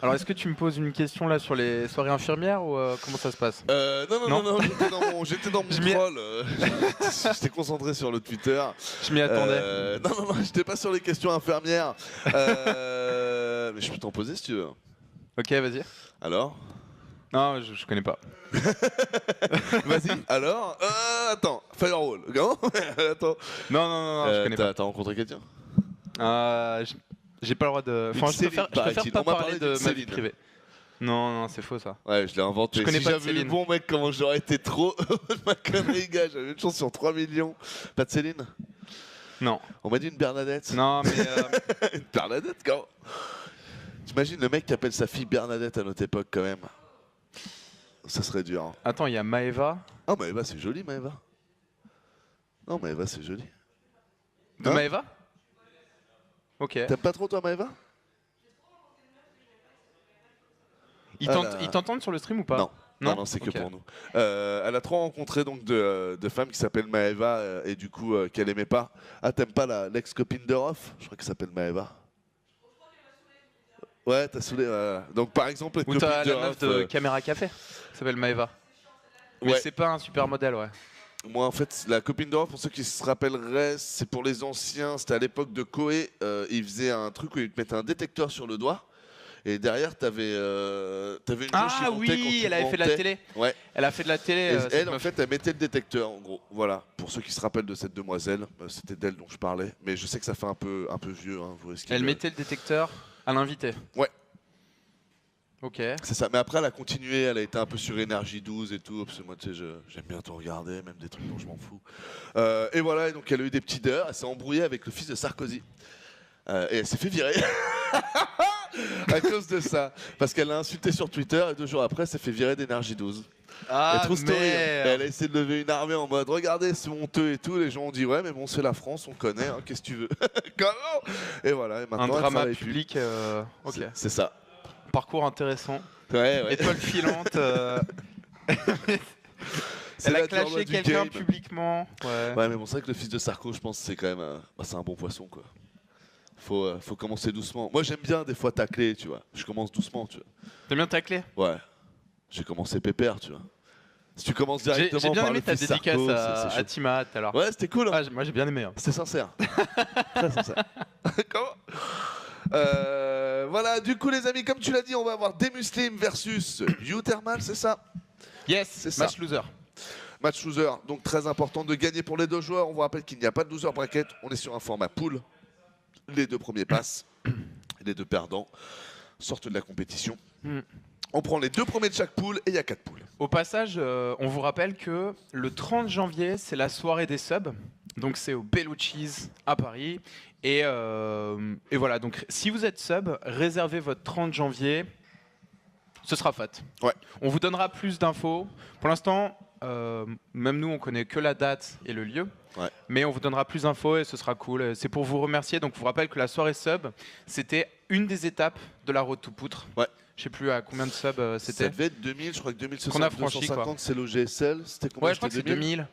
Alors, est-ce que tu me poses une question là sur les soirées infirmières ou comment ça se passe? Non, j'étais dans mon troll. J'étais concentré sur le Twitter. Je m'y attendais. Non, j'étais pas sur les questions infirmières. Mais je peux t'en poser si tu veux. Ok, vas-y. Alors? Non, je connais pas. Vas-y, alors? Attends, Firewall. Comment? Attends. Non, je connais pas. T'as rencontré quelqu'un? J'ai pas le droit de. Enfin, je préfère pas parler de ma vie privée. Non, c'est faux ça. Ouais, je l'ai inventé. Je connais si pas de j'avais eu le Céline. bon mec, comment j'aurais été trop de ma connerie, gars. J'avais une chance sur 3 millions. Pas de Céline? Non. On m'a dit une Bernadette. Non, mais. Une Bernadette, quand? T'imagines le mec qui appelle sa fille Bernadette à notre époque, quand même. Ça serait dur. Hein. Attends, il y a Maëva. Ah, Maëva, c'est joli, Maëva. Non, Maëva, c'est joli. De Hein? Maëva? Ok. T'aimes pas trop, toi, Maëva? Ils t'entendent sur le stream ou pas? Non, c'est que pour nous. Elle a trop rencontré donc de femmes qui s'appellent Maëva et du coup qu'elle aimait pas. Ah, t'aimes pas l'ex-copine de Rof? Je crois qu'elle s'appelle Maëva. Ouais, t'as saoulé. Donc par exemple, Ou t'as la meuf de Caméra Café, ça s'appelle Maëva. Mais ouais. c'est pas un super modèle, ouais. Moi, en fait, la copine de Rof, pour ceux qui se rappelleraient, c'est pour les anciens. C'était à l'époque de Koé. Il faisait un truc où il te mettait un détecteur sur le doigt. Et derrière, t'avais une jauge qui montait quand tu elle avait fait de la montais. télé. Ouais. Elle a fait de la télé. Et elle, en fait, elle mettait le détecteur, en gros. Voilà. Pour ceux qui se rappellent de cette demoiselle, c'était d'elle dont je parlais. Mais je sais que ça fait un peu vieux. Hein, vous risquez Elle mettait le détecteur à l'invité. Ouais. Ok. C'est ça. Mais après, elle a continué. Elle a été un peu sur Énergie 12 et tout. Parce que moi, tu sais, j'aime bien tout regarder, même des trucs dont je m'en fous. Et voilà. Et donc, elle a eu des petits dehors. Elle s'est embrouillée avec le fils de Sarkozy. Et elle s'est fait virer. À cause de ça. Parce qu'elle l'a insulté sur Twitter et 2 jours après, elle s'est fait virer d'Énergie 12. Ah, et true story, merde. et elle a essayé de lever une armée en mode regardez, c'est honteux et tout. Les gens ont dit ouais, mais bon, c'est la France, on connaît, hein, qu'est-ce que tu veux. Comment? Et voilà, et maintenant Un elle drama travaille public. Ok. C'est ça. Parcours intéressant. Ouais. Étoile filante. Elle a clashé quelqu'un publiquement. Ouais, mais bon, c'est vrai que le fils de Sarko, je pense, c'est quand même c'est un bon poisson, quoi. Faut commencer doucement. Moi, j'aime bien des fois tacler, tu vois. Je commence doucement, tu vois. T'aimes bien tacler? Ouais. J'ai commencé pépère, tu vois. Si tu commences directement J'ai bien par aimé le ta fils dédicace Sarko, à Tima tout à l'heure. Ouais, c'était cool. Hein. Ah, moi j'ai bien aimé. Hein. C'était sincère. Très sincère. Comment? Voilà, du coup, les amis, comme tu l'as dit, on va avoir des Muslims versus U-Thermal, c'est ça? Yes, c'est match ça. loser. Match loser, donc très important de gagner pour les 2 joueurs. On vous rappelle qu'il n'y a pas de loser bracket, on est sur un format pool. Les 2 premiers passent, les 2 perdants sortent de la compétition. On prend les 2 premiers de chaque pool et il y a 4 poules. Au passage, on vous rappelle que le 30 janvier, c'est la soirée des subs. Donc c'est au Bellucci's à Paris. Et voilà, donc si vous êtes sub, réservez votre 30 janvier. Ce sera fat. Ouais. On vous donnera plus d'infos. Pour l'instant, même nous, on connaît que la date et le lieu. Ouais. Mais on vous donnera plus d'infos et ce sera cool. C'est pour vous remercier. Donc, je vous rappelle que la soirée sub, c'était une des étapes de la Road to Poutre. Ouais. Je sais plus à combien de subs c'était. Ça devait être 2000, je crois que 2060, Qu'on a franchi, 250, c'est l'OGSL. C'était combien? Ouais, je crois que c'est 2000.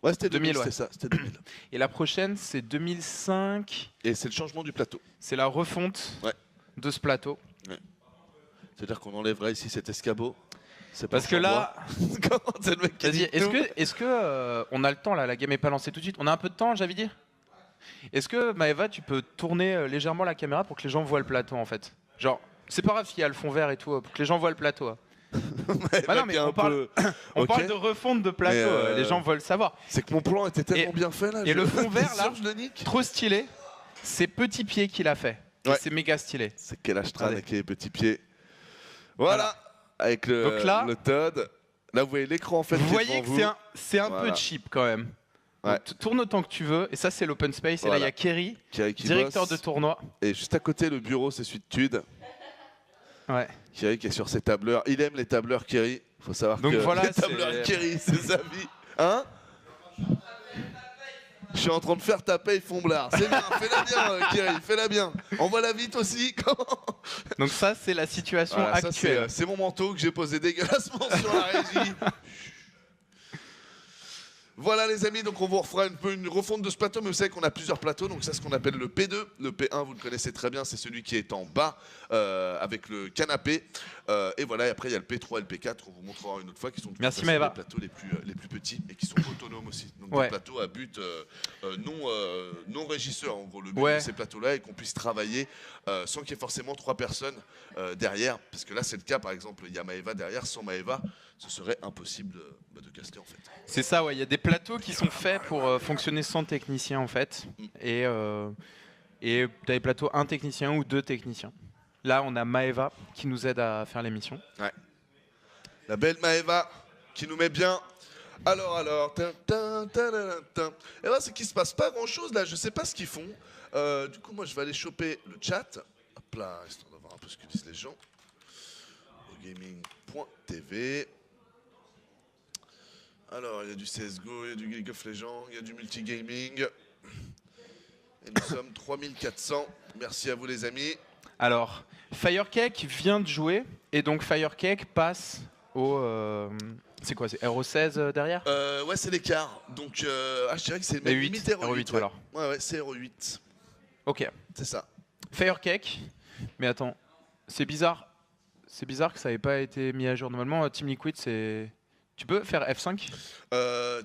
Ouais, c'était 2000, ouais. c'était ça, c'était 2000. Et la prochaine, c'est 2005. Et c'est le changement du plateau. C'est la refonte de ce plateau. Ouais. C'est-à-dire qu'on enlèvera ici cet escabeau. Parce que là, c'est le mec qui vas-y, dit est-ce que on a le temps là? La game est pas lancée tout de suite. On a un peu de temps, j'avais dit. Est-ce que Maëva, tu peux tourner légèrement la caméra pour que les gens voient le plateau en fait? Genre, c'est pas grave s'il y a le fond vert et tout, pour que les gens voient le plateau. Bah non, mais on parle de refonte de plateau. Les gens veulent savoir. C'est que mon plan était tellement bien fait là. Et le fond vert là, je le nique. trop stylé. C'est Petit Pied qui l'a fait. Ouais. C'est méga stylé. C'est quel Ashtran avec les petits pieds. Voilà. Avec le Todd. Là, vous voyez l'écran en fait. Vous voyez que c'est un peu cheap quand même. Ouais. Tourne autant que tu veux. Et ça, c'est l'open space. Voilà. Et là, il y a Kerry qui directeur bosse. de tournoi. Et juste à côté, le bureau, c'est celui de Tude. Ouais. Kerry qui est sur ses tableurs. Il aime les tableurs, Kerry. Faut savoir donc que voilà, les tableurs, Kerry, c'est sa vie. Hein? Je suis en train de faire ta paye fomblard. C'est bien, fais-la bien, Kerry, fais-la bien. Envoie-la vite aussi. Donc ça, c'est la situation actuelle. C'est mon manteau que j'ai posé dégueulassement sur la régie. Voilà. voilà les amis, donc on vous refera un peu une refonte de ce plateau, mais vous savez qu'on a plusieurs plateaux, donc ça c'est ce qu'on appelle le P2. Le P1, vous le connaissez très bien, c'est celui qui est en bas avec le canapé. Et voilà, et après il y a le P3 et le P4 qu'on vous montrera une autre fois, qui sont Merci, les Maëva. plateaux les plus petits et qui sont autonomes aussi. Donc Ouais. des plateaux à but non régisseur, en gros. Le but Ouais. de ces plateaux-là est qu'on puisse travailler sans qu'il y ait forcément 3 personnes derrière, parce que là c'est le cas, par exemple, il y a Maëva derrière, sans Maëva, ce serait impossible de caster en fait. C'est ça, ouais. Il y a des plateaux qui sont faits pour fonctionner sans technicien en fait. Et t'as des plateaux un technicien ou 2 techniciens. Là, on a Maëva qui nous aide à faire l'émission. Ouais. La belle Maëva qui nous met bien. Alors, et là, c'est qu'il se passe pas grand chose là, je sais pas ce qu'ils font. Du coup, moi je vais aller choper le chat. Hop là, histoire d'avoir un peu ce que disent les gens. Gaming.tv. Alors, il y a du CSGO, il y a du League of Legends, il y a du multigaming. Et nous sommes 3400. Merci à vous les amis. Alors, Firecake vient de jouer et donc Firecake passe au. C'est quoi, c'est RO16 derrière? Ouais, c'est l'écart. Donc, je dirais que c'est Et 8, limite RO8. RO8 ouais. alors. Ouais, c'est RO8. Ok. C'est ça. Firecake. Mais attends, c'est bizarre. C'est bizarre que ça n'ait pas été mis à jour. Normalement, Team Liquid, c'est. Tu peux faire F5?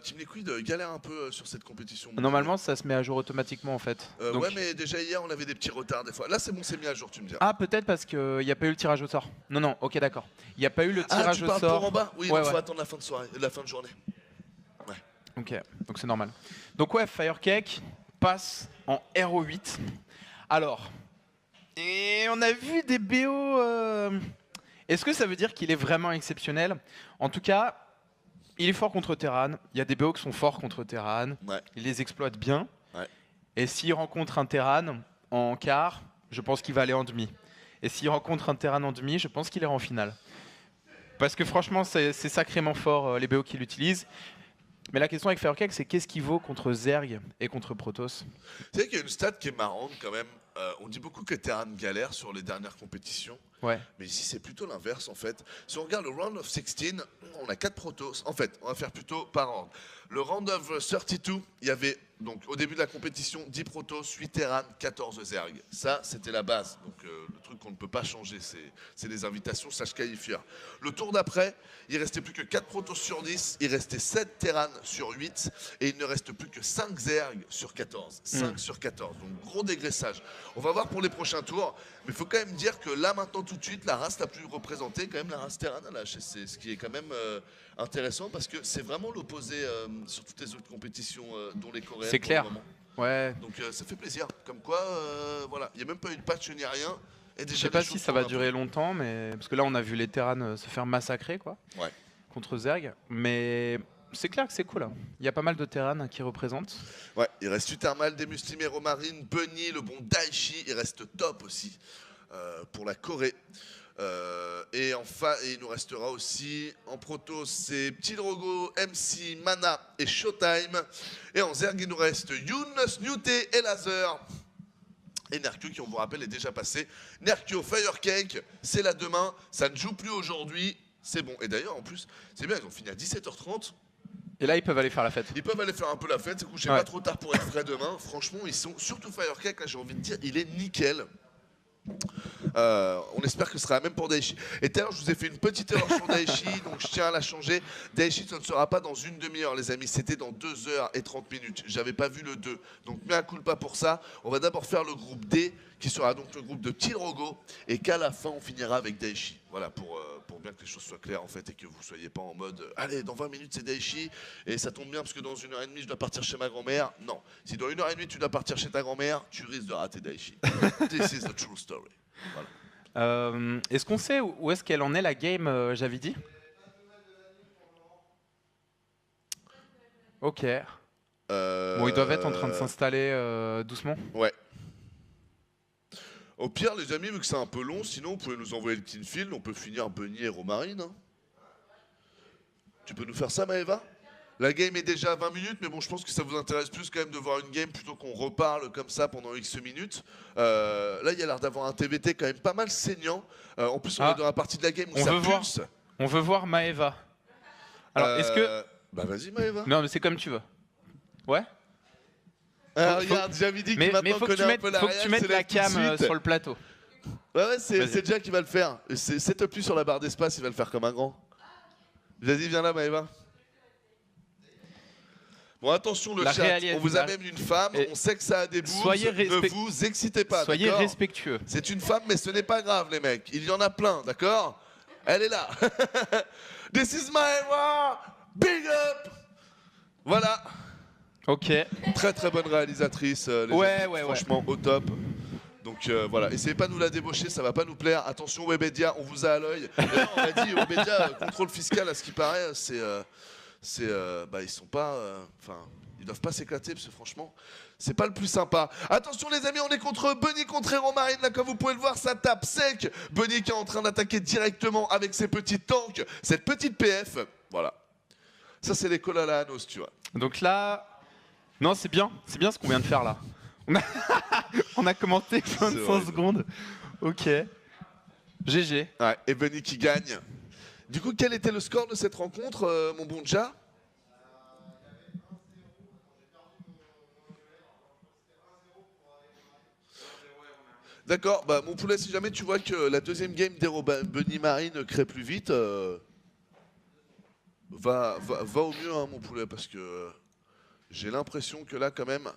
Team Liquid galère un peu sur cette compétition. Normalement, ça se met à jour automatiquement en fait. Donc- Ouais, mais déjà hier, on avait des petits retards des fois. Là, c'est bon, c'est mis à jour, tu me diras. Ah, peut-être parce qu'il n'y a pas eu le tirage au sort. Non, ok, d'accord. Il n'y a pas eu le tirage tu au parles sort. pour en bas. Oui, Ouais, il faut ouais. attendre la fin de soirée, la fin de journée. Ok, donc c'est normal. Donc ouais, Firecake passe en RO8. Alors, et on a vu des BO. Est-ce que ça veut dire qu'il est vraiment exceptionnel? En tout cas, il est fort contre Terran. Il y a des BO qui sont forts contre Terran. Ouais. Il les exploite bien. Ouais. Et s'il rencontre un Terran en quart, je pense qu'il va aller en demi. Et s'il rencontre un Terran en demi, je pense qu'il ira en finale. Parce que franchement, c'est sacrément fort les BO qu'il utilise. Mais la question avec Firecake, c'est qu'est-ce qu'il vaut contre Zerg et contre Protoss? C'est vrai qu'il y a une stat qui est marrante quand même. On dit beaucoup que Terran galère sur les dernières compétitions. Ouais. Mais ici, c'est plutôt l'inverse en fait. Si on regarde le round of 16, on a 4 protos. En fait, on va faire plutôt par ordre. Le round of 32, il y avait donc au début de la compétition 10 protos, 8 Terran, 14 Zerg. Ça, c'était la base. Donc le truc qu'on ne peut pas changer, c'est les invitations / qualifieurs. Le tour d'après, il restait plus que 4 protos sur 10, il restait 7 Terran sur 8 et il ne reste plus que 5 Zerg sur 14. 5 sur 14. Donc gros dégraissage. On va voir pour les prochains tours, mais il faut quand même dire que là maintenant tout de suite, la race la plus représentée, quand même la race Terran à la HSC, ce qui est quand même intéressant parce que c'est vraiment l'opposé sur toutes les autres compétitions dont les Coréens. C'est clair. Ouais. Donc ça fait plaisir. Comme quoi, voilà, il n'y a même pas eu de patch ni rien. Et Je déjà, sais pas les si choses ça va tournent un durer longtemps, mais parce que là on a vu les Terran se faire massacrer quoi. Ouais. Contre Zerg. Mais c'est clair que c'est cool. Il y a pas mal de Terran qui représentent. peu. Ouais, il reste Utermal, des Muslim et Romarine, Bunny, le bon Daichi, il reste top aussi pour la Corée. Et enfin, il nous restera aussi en proto, c'est Petit Drogo, MC, Mana et Showtime. Et en Zerg, il nous reste Youn, Snewté et Laser. Et Nerkio, qui on vous rappelle est déjà passé. Nerkio, Firecake, c'est là demain, ça ne joue plus aujourd'hui, c'est bon. Et d'ailleurs, en plus, c'est bien, ils ont fini à 17h30. Et là ils peuvent aller faire la fête. Ils peuvent aller faire un peu la fête, se coucher Ouais. pas trop tard pour être frais demain. Franchement, ils sont, surtout Firecake, là j'ai envie de dire, il est nickel. On espère que ce sera la même pour Daichi. Et d'ailleurs, je vous ai fait une petite erreur sur Daichi, donc je tiens à la changer. Daichi, ça ne sera pas dans une demi-heure, les amis. C'était dans 2h30. J'avais pas vu le 2. Donc, mea culpa pour ça. On va d'abord faire le groupe D, qui sera donc le groupe de Tilrogo, et qu'à la fin, on finira avec Daichi. Voilà, pour bien que les choses soient claires, en fait, et que vous soyez pas en mode allez, dans 20 minutes, c'est Daichi, et ça tombe bien parce que dans 1h30, je dois partir chez ma grand-mère. Non. Si dans 1h30, tu dois partir chez ta grand-mère, tu risques de rater Daichi. This is the true story. Voilà. Est-ce qu'on sait où est-ce qu'elle en est la game, j'avais dit? Ok. Bon, ils doivent être en train de s'installer doucement. Ouais. Au pire, les amis, vu que c'est un peu long, sinon, vous pouvez nous envoyer le team field, on peut finir Bunny et Romarine. Hein. Tu peux nous faire ça, Maëva? La game est déjà à 20 minutes, mais bon, je pense que ça vous intéresse plus quand même de voir une game plutôt qu'on reparle comme ça pendant X minutes. Là, il y a l'air d'avoir un TVT quand même pas mal saignant. En plus, on est dans la partie de la game où on ça veut voir. pulse. On veut voir Maëva. Alors, est-ce que... Bah vas-y, Maëva. Non, mais c'est comme tu veux. Ouais. Regarde, j'avais dit que Mais maintenant faut que connaît un peu la faut que tu réal, mettes c'est la là tout de cam suite. sur le plateau. Ouais, c'est Vas-y. Jack qui va le faire. C'est plus sur la barre d'espace, il va le faire comme un grand. Vas-y, viens là, Maëva. Bon, attention le La chat, réalité, on vous amène une femme, Et on sait que ça a des boobs, soyez ne vous excitez pas, Soyez d'accord. respectueux. C'est une femme, mais ce n'est pas grave, les mecs. Il y en a plein, d'accord. Elle est là. This is Maëva, big up. Voilà. Ok. Très très bonne réalisatrice, les Ouais, amis. ouais, Franchement au top. Donc voilà, essayez pas de nous la débaucher, ça va pas nous plaire. Attention Webedia, on vous a à l'œil. D'ailleurs, on a dit Webedia, contrôle fiscal à ce qui paraît, ils sont pas, enfin, ils doivent pas s'éclater parce que franchement, c'est pas le plus sympa. Attention les amis, on est contre Bunny contre Hero Marine. Là, comme vous pouvez le voir, ça tape sec. Bunny qui est en train d'attaquer directement avec ses petits tanks, cette petite PF. Voilà. Ça c'est les cols à la Hanos, tu vois. Donc là, non, c'est bien ce qu'on vient de faire là. On a commenté 25 secondes. Ok. GG. Ouais, et Bunny qui gagne. Du coup, quel était le score de cette rencontre, mon bon Ja? D'accord, bah mon poulet, si jamais tu vois que la deuxième game d'Hero Bunny Marine crée plus vite, va au mieux, hein, mon poulet, parce que j'ai l'impression que là, quand même,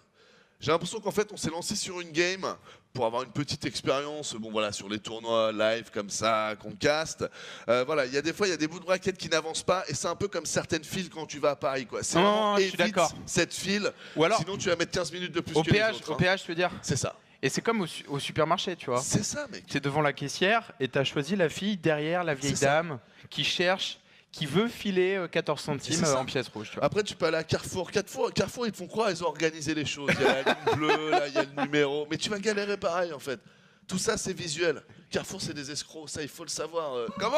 j'ai l'impression qu'en fait, on s'est lancé sur une game pour avoir une petite expérience, bon voilà, sur les tournois live comme ça, qu'on cast. Voilà, il y a des fois, il y a des bouts de braquettes qui n'avancent pas, et c'est un peu comme certaines files quand tu vas à Paris, quoi. C'est vraiment, je suis d'accord. cette file, Ou alors, sinon tu vas mettre 15 minutes de plus au que les péage, autres. au péage, je veux dire. C'est ça. Et c'est comme au supermarché, tu vois. C'est ça, mec. Tu es devant la caissière et tu as choisi la fille derrière la vieille C'est ça. dame qui cherche, qui veut filer 14 centimes C'est ça. en pièces rouges. Tu vois. Après, tu peux aller à Carrefour. Carrefour, ils te font croire, ils ont organisé les choses. Il y a la ligne bleue, là, il y a le numéro. Mais tu vas galérer pareil, en fait. Tout ça, c'est visuel. Carrefour, c'est des escrocs. Ça, il faut le savoir. Comment?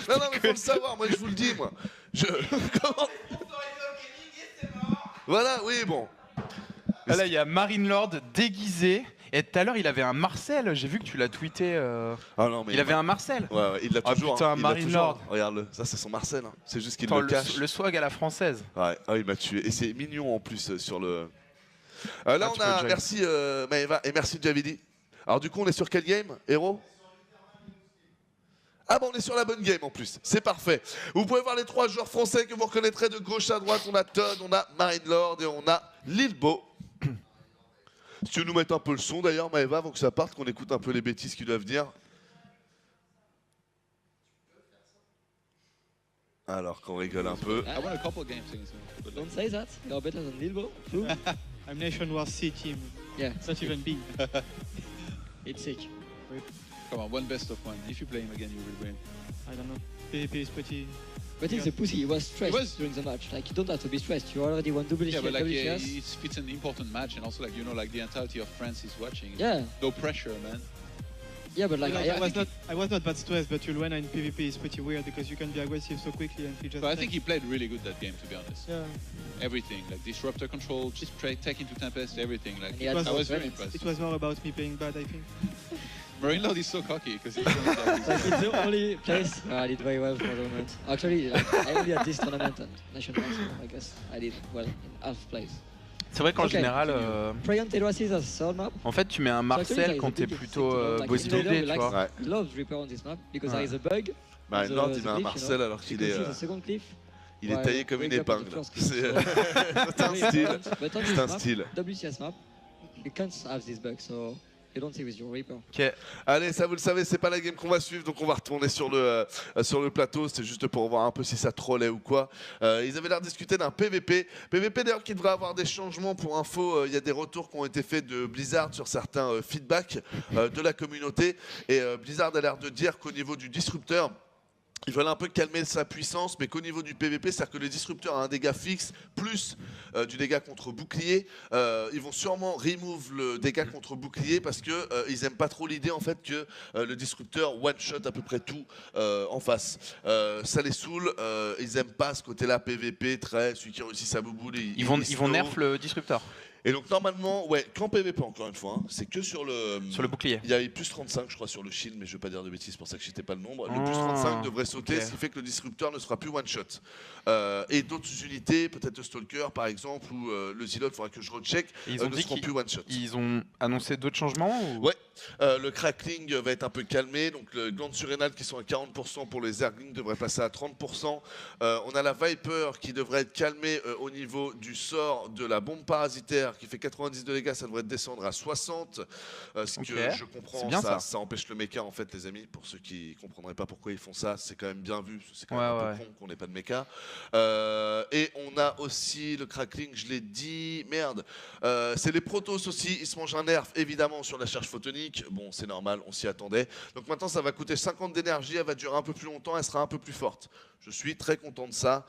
Non, mais il faut le savoir. Moi, je vous le dis, moi. Comment? Voilà, oui, bon. Ah, là, il y a Marine Lord déguisée. Et tout à l'heure, il avait un Marcel. J'ai vu que tu l'as tweeté. Ah non, mais Il avait un Marcel. Ouais, il l'a Ah, toujours. putain, il l'a Marine toujours. Lord. Regarde-le. Ça, c'est son Marcel. Hein. C'est juste qu'il Attends, le cache. le swag à la française. Ouais, il m'a tué. Et c'est mignon en plus sur le. Là, on a. Merci Maëva et merci Javidi. Alors, du coup, on est sur quel game, Héros? Ah bon, on est sur la bonne game en plus, c'est parfait. Vous pouvez voir les trois joueurs français que vous reconnaîtrez de gauche à droite. On a Todd, on a Marine Lord et on a Lilbo. Si tu veux nous mettre un peu le son d'ailleurs, Maëva, avant que ça parte, qu'on écoute un peu les bêtises qui doivent dire. Alors qu'on rigole un peu. I won a couple games against him. But Don't say that. You're better than Lilbo. True. I'm Nation War C team. Yeah, It's not even B. it's sick. come on, one best of one. If you play him again, you will win. I don't know. PvP is pretty. But he's a pussy. He was stressed He was. during the match. Like, you don't have to be stressed. You already won double Yeah, but like WCS. it's an important match, and also like like the entirety of France is watching. Yeah, No pressure, man. yeah, but like, I was not that stressed, but Yulwena in PvP is pretty weird because you can be aggressive so quickly and he just. But I think he played really good that game, to be honest. Yeah. Everything, like disruptor control, just take into Tempest, everything. Like And he had I was no very threats. impressed. It was more about me playing bad, I think. Marine Lord is so cocky because he's like it's the only place where I did very well for the moment. Actually, like, I only had this tournament and National, so I guess I did well in half place. C'est vrai qu'en Ok. général, Prayon Teloasis as third map. en fait, tu mets un Marcel quand t'es plutôt bodybuildé, tu vois. Ouais. Loves Reaper on this map because Ouais. there is a bug. Marine The- Lord, the il met un cliff, Marcel alors You qu'il can est, see the second cliff. il est Ouais, taillé comme une wake up at the épingle. first cliff, C'est so- c'est un Very style. important. But on C'est this un map, style. WCS map, you can't have this bug, so you don't see with your Reaper. Ok. Allez, ça vous le savez, c'est pas la game qu'on va suivre, donc on va retourner sur le plateau. C'était juste pour voir un peu si ça trollait ou quoi. Ils avaient l'air de discuter d'un PVP. PVP d'ailleurs qui devrait avoir des changements. Pour info, il y a des retours qui ont été faits de Blizzard sur certains feedbacks de la communauté. Et Blizzard a l'air de dire qu'au niveau du disrupteur, ils veulent un peu calmer sa puissance, mais qu'au niveau du PVP, c'est-à-dire que le disrupteur a un dégât fixe plus du dégât contre bouclier. Ils vont sûrement remove le dégât contre bouclier parce que ils aiment pas trop l'idée en fait que le disrupteur one shot à peu près tout en face. Ça les saoule. Ils aiment pas ce côté-là PVP très celui qui réussit sa bouboule. Ils vont nerf le disrupteur. Et donc normalement, ouais, qu'en PVP encore une fois, hein, c'est que sur le bouclier. Il y avait plus 35 je crois sur le shield, mais je vais pas dire de bêtises, c'est pour ça que j'étais pas le nombre. Le Ah, plus 35 devrait sauter, ok. ce qui fait que le disrupteur ne sera plus one shot. Et d'autres unités, peut-être le Stalker par exemple, ou le Zealot, il faudra que je recheck, Et ils ont ne dit seront qu'ils plus one shot. ils ont annoncé d'autres changements ou... Ouais, le crackling va être un peu calmé, donc le gland surrénal qui sont à 40% pour les Zerglings devrait passer à 30%. On a la Viper qui devrait être calmée au niveau du sort de la bombe parasitaire qui fait 90 de dégâts, ça devrait descendre à 60. Ce Ok, que je comprends, c'est bien ça. ça empêche le mecha en fait les amis, pour ceux qui ne comprendraient pas pourquoi ils font ça, c'est quand même bien vu, c'est quand même Ouais, un ouais. peu con qu'on n'ait pas de mecha. Et on a aussi le crackling, je l'ai dit, merde, c'est les Protoss aussi, ils se mangent un nerf évidemment sur la charge photonique, bon c'est normal, on s'y attendait. Donc maintenant ça va coûter 50 d'énergie, elle va durer un peu plus longtemps, elle sera un peu plus forte. Je suis très content de ça.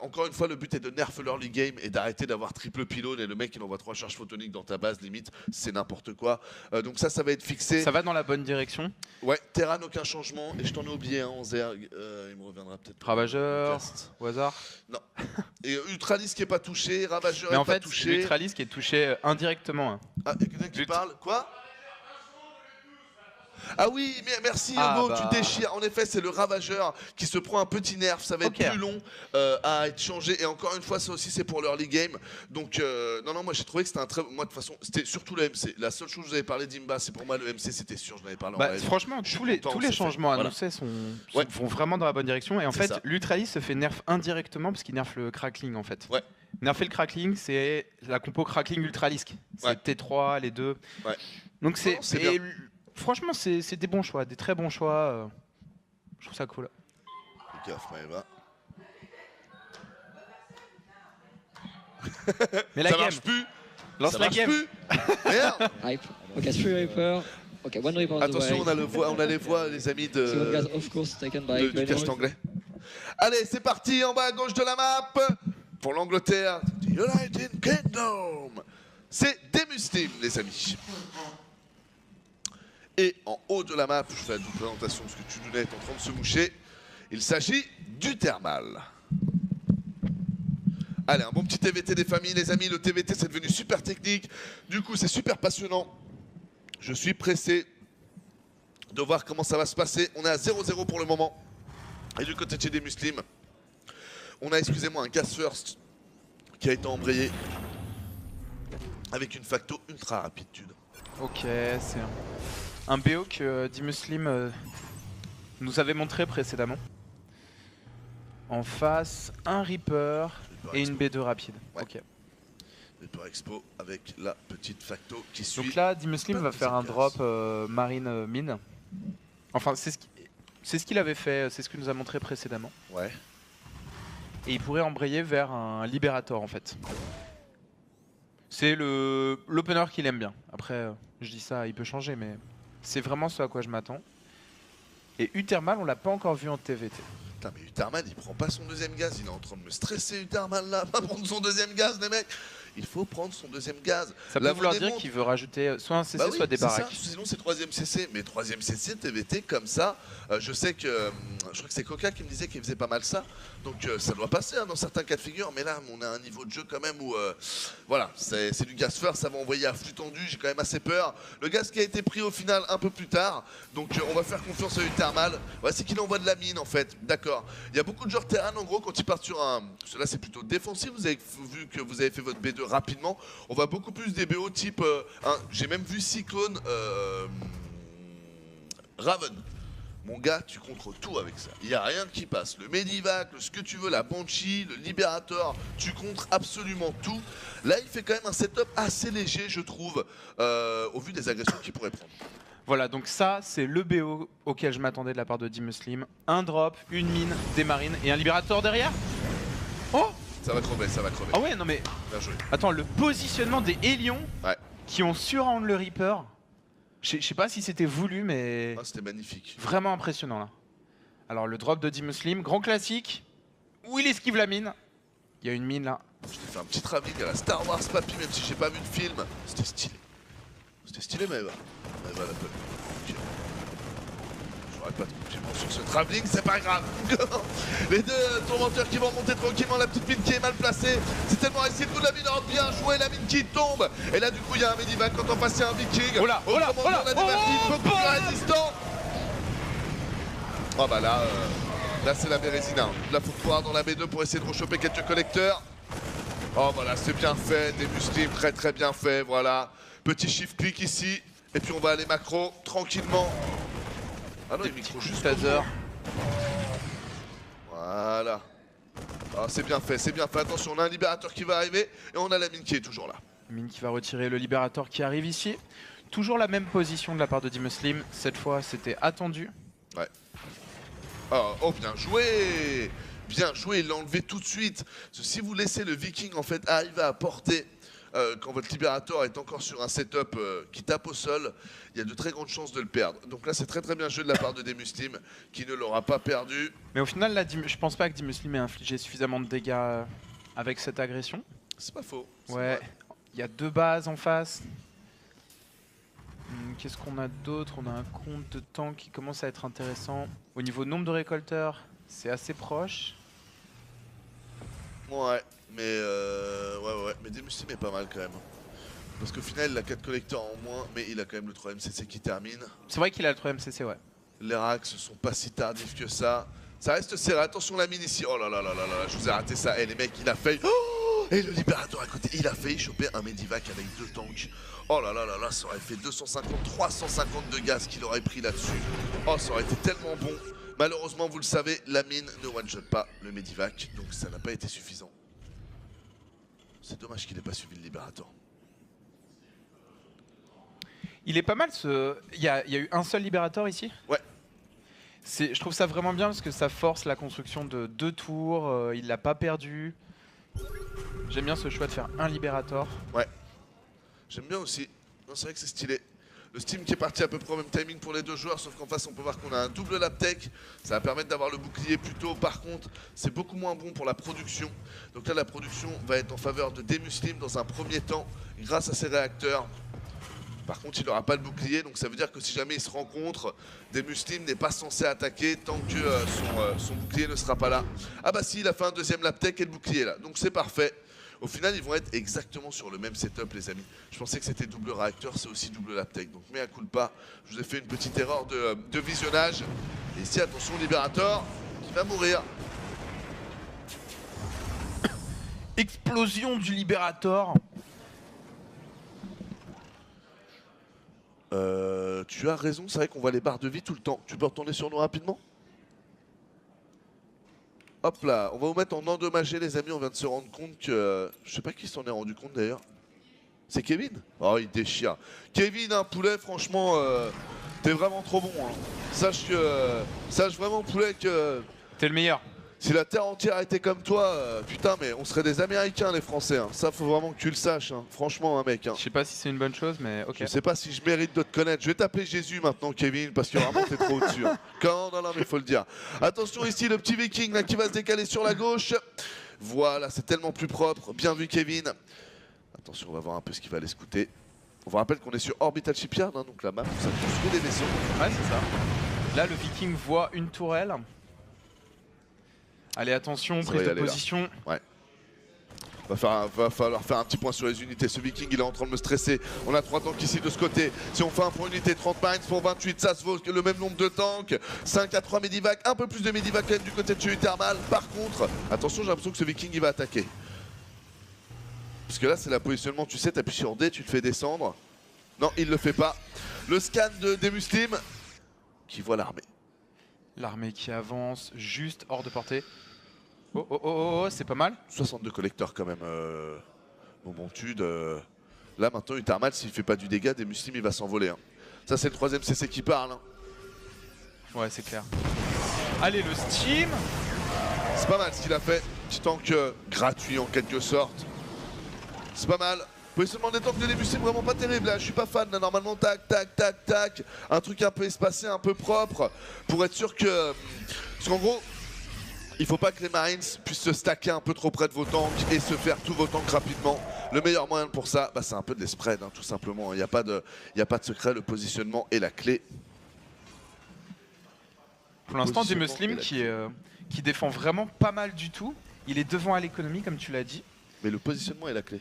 Encore une fois, le but est de nerf l'early game et d'arrêter d'avoir triple pylône et le mec il envoie 3 charges photoniques dans ta base, limite, c'est n'importe quoi. Donc ça va être fixé. Ça va dans la bonne direction. Ouais, Terran, aucun changement. Et je t'en ai oublié un en Zerg, il me reviendra peut-être. Ravageur, Podcast. au hasard. Non. Et Ultralis qui est pas touché, Ravageur Mais est en pas fait, touché. l'Ultralis qui est touché indirectement. Hein. Ah, et quelqu'un qui parle quoi? Ah oui, mais merci Ah, Hugo, bah. tu déchires. En effet, c'est le Ravageur qui se prend un petit nerf. Ça va être Ok. plus long à être changé. Et encore une fois, ça aussi, c'est pour l'early game. Donc, non, moi j'ai trouvé que c'était un très. Moi, de toute façon, c'était surtout le MC. La seule chose que vous avez parlé d'Imba, c'est pour moi le MC, c'était sûr. Je l'avais parlé en Bah, live. franchement, Je suis tous les content, c'est changements fait. Voilà. annoncés Ouais. vont vraiment dans la bonne direction. Et en C'est fait, ça. l'Ultralis se fait nerf indirectement parce qu'il nerf le crackling en fait. Ouais. Nerfer le crackling, c'est la compo crackling Ultralisk. C'est Ouais. T3, les deux. Ouais. Donc c'est. Non, c'est et bien. franchement, c'est des bons choix, des très bons choix. Je trouve ça cool. Fais gaffe, Maëva. Mais la Ça game, marche plus. lance Ça la marche game. plus. Merde. Hype. Okay, 3 Reaper. Okay, 1 Reaper on the Attention, way. on a les voix, les amis Second gas, de. of course, taken by Du cast anglais. Allez, c'est parti en bas à gauche de la map pour l'Angleterre, the United Kingdom. C'est des Muslims, les amis. Et en haut de la map, je fais la double présentation parce que Tudunet est en train de se moucher. Il s'agit du thermal. Allez, un bon petit TVT des familles, les amis. Le TVT, c'est devenu super technique. Du coup, c'est super passionnant. Je suis pressé de voir comment ça va se passer. On est à 0-0 pour le moment. Et du côté de chez des Muslims, on a, excusez-moi, un gas first qui a été embrayé avec une facto ultra rapide. Ok, c'est un BO que D-Muslim nous avait montré précédemment. En face, un Reaper et une B2 rapide. Ouais. Ok. Reaper Expo avec la petite facto qui suit. Donc là, D-Muslim Pas va de faire un gaz. drop marine mine. Enfin, c'est ce qu'il avait fait, c'est ce qu'il nous a montré précédemment. Ouais. Et il pourrait embrayer vers un Liberator en fait. C'est l'opener qu'il aime bien. Après, je dis ça, il peut changer, mais c'est vraiment ce à quoi je m'attends. Et Uthermal, on l'a pas encore vu en TVT. Putain, mais Uthermal, il prend pas son deuxième gaz. Il est en train de me stresser, Uthermal, là. Pas prendre son deuxième gaz, les mecs. Il faut prendre son deuxième gaz. Ça peut La vouloir monnaie dire monte. qu'il veut rajouter soit un CC, Bah oui, soit des c'est baraques. ça, sinon c'est 3ème CC, mais 3ème CC, TVT comme ça, je sais que, je crois que c'est Coca qui me disait qu'il faisait pas mal ça, donc ça doit passer hein, dans certains cas de figure, mais là on a un niveau de jeu quand même où, voilà, c'est du gaz first, ça va envoyer à flux tendu, j'ai quand même assez peur. Le gaz qui a été pris au final un peu plus tard, donc on va faire confiance à Uthermal, ouais, c'est qu'il envoie de la mine en fait, d'accord. Il y a beaucoup de joueurs Terran en gros quand ils partent sur un, là c'est plutôt défensif, vous avez vu que vous avez fait votre B2 rapidement, on va beaucoup plus des BO type, j'ai même vu Cyclone Raven. Mon gars, tu contrôles tout avec ça. Il n'y a rien qui passe. Le Medivac, ce que tu veux, la Banshee, le Liberator, tu contres absolument tout. Là, il fait quand même un setup assez léger, je trouve, au vu des agressions qu'il pourrait prendre. Voilà, donc ça, c'est le BO auquel je m'attendais de la part de D-Muslim. Un drop, une mine, des marines et un Liberator derrière. Oh! Ça va crever, ça va crever. Ah ouais, non mais Bien joué. attends, le positionnement des Hélions Ouais. qui ont surround le Reaper, je sais pas si c'était voulu, mais Ah, c'était magnifique. vraiment impressionnant là. Alors le drop de D-Muslim, grand classique, où il esquive la mine. Il y a une mine là. Je t'ai fait un petit travelling à la Star Wars papy, même si j'ai pas vu le film. C'était stylé. C'était stylé, Maëva. Maëva l'appelle. Ok. j'aurais pas de compliment sur ce travelling, c'est pas grave. Les deux tourmenteurs qui vont monter tranquillement, la petite mine qui est mal placée. C'est tellement réussi, le coup de la mine, bien joué, la mine qui tombe. Et là du coup il y a un Medivac quand on passe un Viking. Oh là, oh là, oh là, on a déverti, beaucoup plus résistant. Oh bah là, là c'est la Bérésina. Là faut pouvoir dans la B2 pour essayer de rechoper quelques collecteurs. Oh voilà, c'est bien fait, des muslims très bien fait, voilà. Petit shift click ici, et puis on va aller macro, tranquillement. Ah non, il micro juste taser. Voilà. Ah, c'est bien fait, attention, on a un libérateur qui va arriver, et on a la mine qui est toujours là. Mine qui va retirer le libérateur qui arrive ici. Toujours la même position de la part de D-Muslim, cette fois c'était attendu. Ouais. Oh, bien joué! Bien joué, il l'a enlevé tout de suite. Parce que si vous laissez le Viking en fait arriver à porter quand votre libérateur est encore sur un setup qui tape au sol, il y a de très grandes chances de le perdre. Donc là c'est très bien joué de la part de D-Muslim qui ne l'aura pas perdu. Mais au final, là, je pense pas que D-Muslim ait infligé suffisamment de dégâts avec cette agression. C'est pas faux. Ouais, il y a 2 bases en face. Qu'est-ce qu'on a d'autre? On a un compte de tank qui commence à être intéressant. Au niveau nombre de récolteurs, c'est assez proche. Ouais, mais mais D-Muslim est pas mal quand même. Parce qu'au final il a 4 collecteurs en moins, mais il a quand même le 3ème CC qui termine. C'est vrai qu'il a le 3ème CC, ouais. Les racks sont pas si tardifs que ça. Ça reste serré, attention la mine ici. Oh là là là là là, je vous ai raté ça. Et les mecs, il a failli... Oh, et le libérateur à côté, il a failli choper un Medivac avec 2 tanks. Oh là là là là, ça aurait fait 250, 350 de gaz qu'il aurait pris là-dessus. Oh, ça aurait été tellement bon. Malheureusement, vous le savez, la mine ne one-shot pas le Medivac, donc ça n'a pas été suffisant. C'est dommage qu'il n'ait pas suivi le libérateur. Il est pas mal ce... Il y a eu un seul libérateur ici? Ouais. Je trouve ça vraiment bien parce que ça force la construction de 2 tours, il l'a pas perdu. J'aime bien ce choix de faire un libérateur. Ouais. J'aime bien aussi. Non, c'est vrai que c'est stylé. Le Steam qui est parti à peu près au même timing pour les 2 joueurs, sauf qu'en face on peut voir qu'on a un double laptech. Ça va permettre d'avoir le bouclier plus tôt. Par contre, c'est beaucoup moins bon pour la production. Donc là, la production va être en faveur de D-Muslim dans un premier temps, grâce à ses réacteurs. Par contre, il n'aura pas le bouclier, donc ça veut dire que si jamais ils se rencontrent, D-Muslim n'est pas censé attaquer tant que son bouclier ne sera pas là. Ah bah si, il a fait un 2ème laptech et le bouclier est là, donc c'est parfait. Au final, ils vont être exactement sur le même setup, les amis. Je pensais que c'était double réacteur, c'est aussi double laptech. Donc, mea culpa, je vous ai fait une petite erreur de visionnage. Et ici, attention, libérateur qui va mourir. Explosion du libérateur. Tu as raison, c'est vrai qu'on voit les barres de vie tout le temps. Tu peux retourner sur nous rapidement? Hop là, on va vous mettre en endommagé les amis, on vient de se rendre compte que... Je sais pas qui s'en est rendu compte d'ailleurs. C'est Kevin? Oh, il déchire. Kevin, un poulet, franchement, t'es vraiment trop bon. Hein. Sache vraiment, poulet, que... T'es le meilleur. Si la terre entière était comme toi, putain, mais on serait des Américains, les Français. Hein. Ça, faut vraiment que tu le saches. Hein. Franchement, un mec. Hein. Je sais pas si c'est une bonne chose, mais ok. Je sais pas si je mérite de te connaître. Je vais t'appeler Jésus maintenant, Kevin, parce que vraiment, t'es trop au-dessus. Hein. Non, mais faut le dire. Attention ici, le petit Viking là, qui va se décaler sur la gauche. Voilà, c'est tellement plus propre. Bien vu, Kevin. Attention, on va voir un peu ce qui va aller scouter. On vous rappelle qu'on est sur Orbital Shipyard, hein, donc la map où ça construit des vaisseaux. Ouais, c'est ça. Là, le Viking voit une tourelle. Allez, attention, prise de position. Ouais. Va falloir faire un petit point sur les unités. Ce Viking, il est en train de me stresser. On a 3 tanks ici de ce côté. Si on fait un point unité, 30 mines pour 28, ça se vaut le même nombre de tanks. 5 à 3 Medivac, un peu plus de Medivac quand même du côté de chez Thermal. Par contre, attention, j'ai l'impression que ce Viking, il va attaquer. Parce que là, c'est le positionnement, tu sais, t'appuies sur D, tu te fais descendre. Non, il le fait pas. Le scan de D-Muslim qui voit l'armée. L'armée qui avance, juste hors de portée. Oh, c'est pas mal. 62 collecteurs quand même, mon bon tude. Là maintenant, Utarmal, s'il fait pas du dégât, D-Muslim, il va s'envoler. Hein. Ça, c'est le 3ème CC qui parle. Hein. Ouais, c'est clair. Allez, le Steam. C'est pas mal ce qu'il a fait. Petit tank gratuit en quelque sorte. C'est pas mal. Positionnement des tanks de D-Muslim, vraiment pas terrible. Là, je suis pas fan. Là, normalement, tac, tac, tac, tac. Un truc un peu espacé, un peu propre. Pour être sûr que... Parce qu'en gros... Il faut pas que les Marines puissent se stacker un peu trop près de vos tanks et se faire tous vos tanks rapidement. Le meilleur moyen pour ça, bah, c'est un peu de les spread, hein, tout simplement. Il n'y a pas de secret, le positionnement est la clé. Pour l'instant, des Positionnement Muslims et qui défend vraiment pas mal du tout. Il est devant à l'économie, comme tu l'as dit. Mais le positionnement est la clé.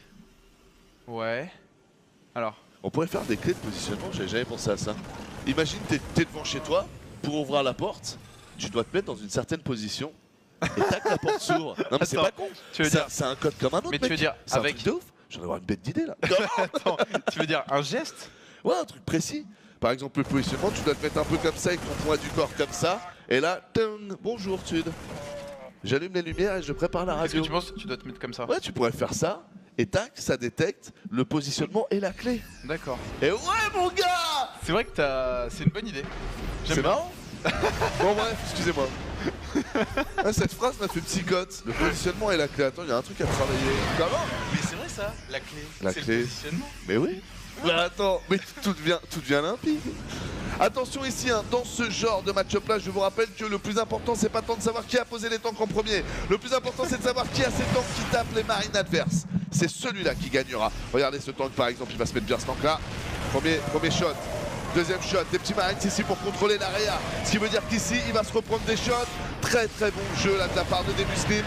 Ouais. Alors, On pourrait faire des clés de positionnement, j'avais jamais pensé à ça. Imagine, t'es devant chez toi, pour ouvrir la porte, tu dois te mettre dans une certaine position, et tac, la porte s'ouvre. Non mais c'est Attends, pas con, tu veux dire- c'est un code comme un autre, Mais tu mec. veux dire C'est un avec- truc de ouf. J'en ai avoir une bête d'idée là. attends, tu veux dire un geste? Ouais, un truc précis. Par exemple, le positionnement, tu dois te mettre un peu comme ça, avec ton poids du corps comme ça, et là, tung, bonjour Tude. J'allume les lumières et je prépare la Est-ce que radio. tu penses que tu dois te mettre comme ça? Ouais, tu pourrais faire ça, et tac, ça détecte le positionnement et la clé. D'accord. Et ouais, mon gars! C'est vrai que c'est une bonne idée. J'aime C'est bien. marrant. Bon bref, excusez-moi. Ah, cette phrase m'a fait psychote. Le positionnement et la clé. Attends, il y a un truc à travailler. Comment? Mais c'est vrai ça, la clé. La c'est clé. le positionnement. Mais oui. Mais attends, mais tout devient limpide. Attention ici, hein, dans ce genre de match-up là, je vous rappelle que le plus important c'est pas tant de savoir qui a posé les tanks en premier. Le plus important c'est de savoir qui a ces tanks qui tapent les marines adverses. C'est celui-là qui gagnera. Regardez ce tank par exemple, il va se mettre bien ce tank là. Premier shot. Deuxième shot, des petits marines ici pour contrôler l'area. Ce qui veut dire qu'ici, il va se reprendre des shots. Très très bon jeu là de la part de des Muslims.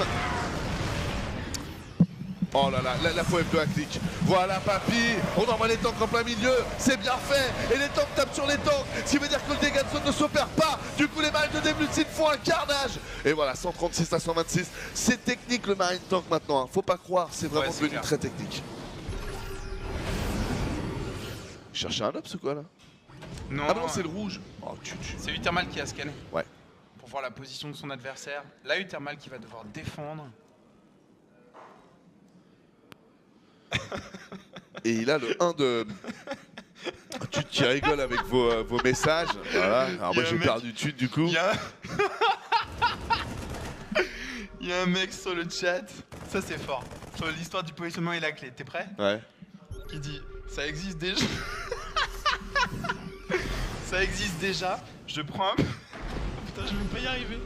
Oh là là, la FOF de la clique. Voilà papy, on envoie les tanks en plein milieu, c'est bien fait. Et les tanks tapent sur les tanks, ce qui veut dire que le dégât de zone ne s'opère pas. Du coup les marines de Muslims font un carnage. Et voilà, 136 à 126. C'est technique le marine tank maintenant, hein. Faut pas croire, c'est vraiment Ouais, c'est devenu clair. très technique. Chercher un ops ou quoi là? Non, Ah mais non, c'est le rouge. Oh, c'est Uthermal qui a scanné. Ouais. Pour voir la position de son adversaire. Là, Uthermal qui va devoir défendre. Et il a le 1 de... Tu qui rigole avec vos messages. Voilà. Alors Il y moi a j'ai un mec- perdu Tude du coup. Il y a... Il y a un mec sur le chat, ça c'est fort, sur l'histoire du positionnement et la clé. T'es prêt? Ouais. Qui dit, ça existe déjà. Ça existe déjà, je prends un... Putain, je vais pas y arriver.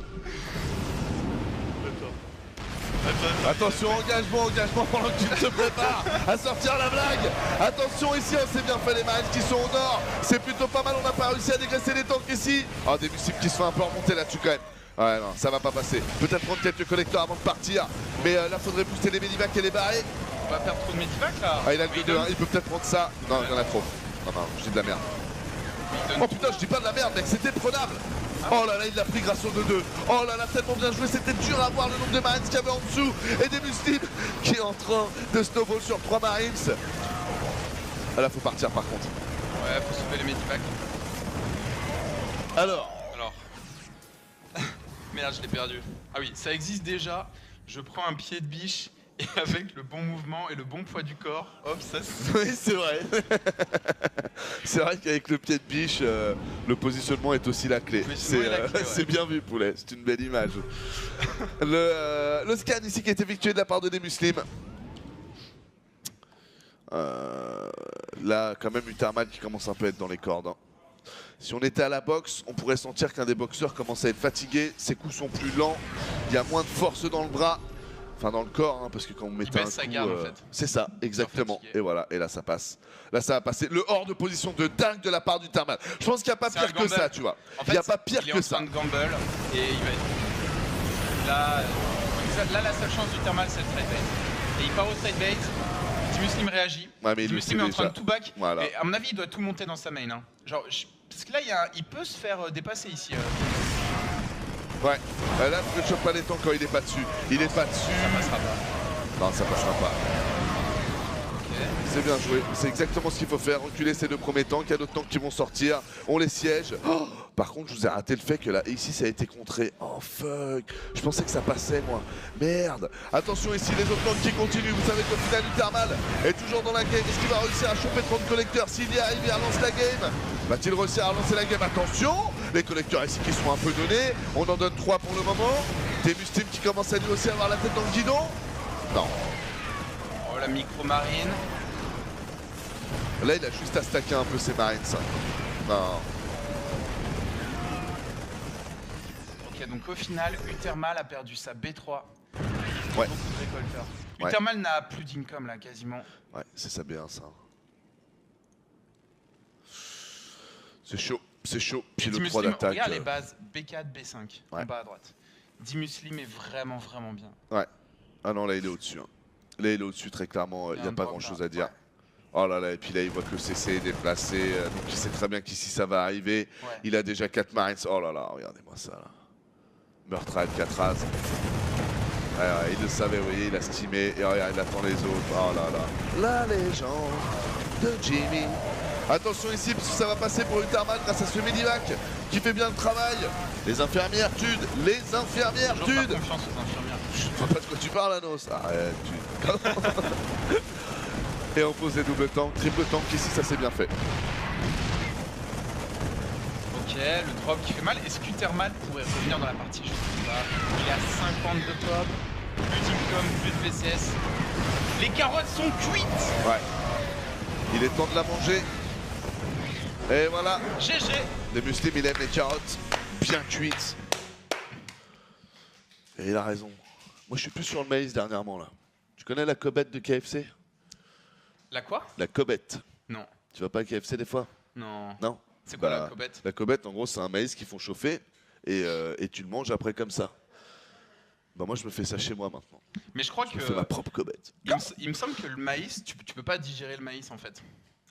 Attention, engagement pendant que tu te prépares à sortir la blague. Attention ici, on s'est bien fait les marines qui sont au nord. C'est plutôt pas mal, on n'a pas réussi à dégraisser les tanks ici. Oh, des Muslims qui se font un peu remonter là-dessus quand même. Ouais, non, ça va pas passer. Peut-être prendre quelques collecteurs avant de partir. Mais là, faudrait booster les medivacs et les barrer. On va perdre trop de medivac là. Ah, il a le 2-2-1, il peut peut-être prendre ça. Non, il y en a trop. Non, je dis de la merde. Oh putain, je dis pas de la merde, mec, c'était prenable. Oh là là, il l'a pris grâce au 2-2. Oh là là, tellement bien joué, c'était dur à voir le nombre de Marines qu'il y avait en dessous. Et des Muslims qui est en train de snowball sur 3 Marines. Ah là, faut partir par contre. Ouais, faut sauver les medivacs. Alors, Merde, je l'ai perdu. Ah oui, ça existe déjà. Je prends un pied de biche et avec le bon mouvement et le bon poids du corps, hop, ça se... oui, c'est vrai. C'est vrai qu'avec le pied de biche, le positionnement est aussi la clé. Le C'est positionnement est la clé, ouais. c'est bien vu, poulet. C'est une belle image. Le scan ici qui est effectué de la part de des Muslims. Là, quand même, Uthermal qui commence un peu à être dans les cordes. Hein. Si on était à la boxe, on pourrait sentir qu'un des boxeurs commence à être fatigué. Ses coups sont plus lents. Il y a moins de force dans le bras. Enfin, dans le corps, hein, parce que quand on met un baisse sa coup, garde, en fait. c'est ça, exactement. fatigué. Et voilà, et là ça passe. Là ça va passer. Le hors de position de dingue de la part d'Uthermal. Je pense qu'il n'y a pas C'est pire un que gamble. ça, tu vois. En Il n'y a fait, pas pire il est que en ça. train de gamble et il va être... Là, la seule chance du thermal, c'est le trade bait. Et il part au trade bait, Team Muslim réagit. Ouais, mais il Team le Muslim sait est en train déjà. de tout back. Voilà. Et à mon avis, il doit tout monter dans sa main. Hein. Genre, parce que là, il peut se faire dépasser ici. Ouais. Là, tu ne chopes pas les temps quand il est pas dessus. Il est pas dessus. Ça passera pas. Non, ça passera pas. Ok. C'est bien joué. C'est exactement ce qu'il faut faire. Reculer ces deux premiers tanks. Il y a d'autres tanks qui vont sortir. On les siège. Oh, par contre, je vous ai raté le fait que là, ici, ça a été contré. Oh fuck. Je pensais que ça passait, moi. Merde. Attention ici, les autres tanks qui continuent. Vous savez qu'au final, Uthermal est toujours dans la game. Est-ce qu'il va réussir à choper 30 collecteurs? S'il y arrive, il relance la game. Va-t-il réussir à relancer la game? Attention. Les collecteurs ici qui sont un peu donnés. On en donne 3 pour le moment. Des Muslims qui commencent à lui aussi avoir la tête dans le guidon. Non. Oh, la micro-marine. Là, il a juste à stacker un peu ses marines, ça. Non. Ok, donc au final, Uthermal a perdu sa B3. Ouais. Beaucoup de récolteurs. Ouais. Uthermal n'a plus d'income là, quasiment. Ouais, c'est ça bien, ça. C'est chaud. C'est chaud. Puis le Dimuslim, 3 d'attaque. regarde les bases B4, B5, Ouais. en bas à droite. Dimuslim est vraiment, vraiment bien. Ouais. Ah non, là, il est au-dessus. Hein. Là, il est au-dessus, très clairement. Il n'y a un pas drop, grand-chose là. à dire. Ouais. Oh là là, et puis là, il voit que le CC est déplacé. Donc, il sait très bien qu'ici, ça va arriver. Ouais. Il a déjà 4 Marines. Oh là là, regardez-moi ça, là. Meurtre à Alcatraz. Ouais, ouais, il le savait, vous voyez, il a stimé. Et regarde, il attend les autres. Oh là là. La légende de Jimmy. Attention ici, parce que ça va passer pour Utarman grâce à ce Medivac qui fait bien le travail. Les infirmières tudes. Les infirmières Toujours pas tudes. confiance aux infirmières. Je vois pas de quoi tu parles, Anos. Arrête, tu... Et on pose des doubles tanks, triple tank, ici ça s'est bien fait. Ok, le drop qui fait mal. Est-ce qu'Utermal pourrait revenir dans la partie? Je sais pas. Il est à 50 de top, plus d'income, plus de VCS. Les carottes sont cuites. Ouais. Il est temps de la manger. Et voilà. GG. Les muslims, il aime les carottes bien cuites. Et il a raison. Moi je suis plus sur le maïs dernièrement là. Tu connais la cobette de KFC? La quoi? La cobette. Non. Tu vas pas à KFC des fois? Non. Non. C'est quoi Bah, la cobette? La cobette, en gros, c'est un maïs qu'ils font chauffer et tu le manges après comme ça. Bah moi je me fais ça chez moi maintenant. Mais je crois Je que me fais ma propre cobette. il me semble que le maïs, tu peux pas digérer le maïs en fait.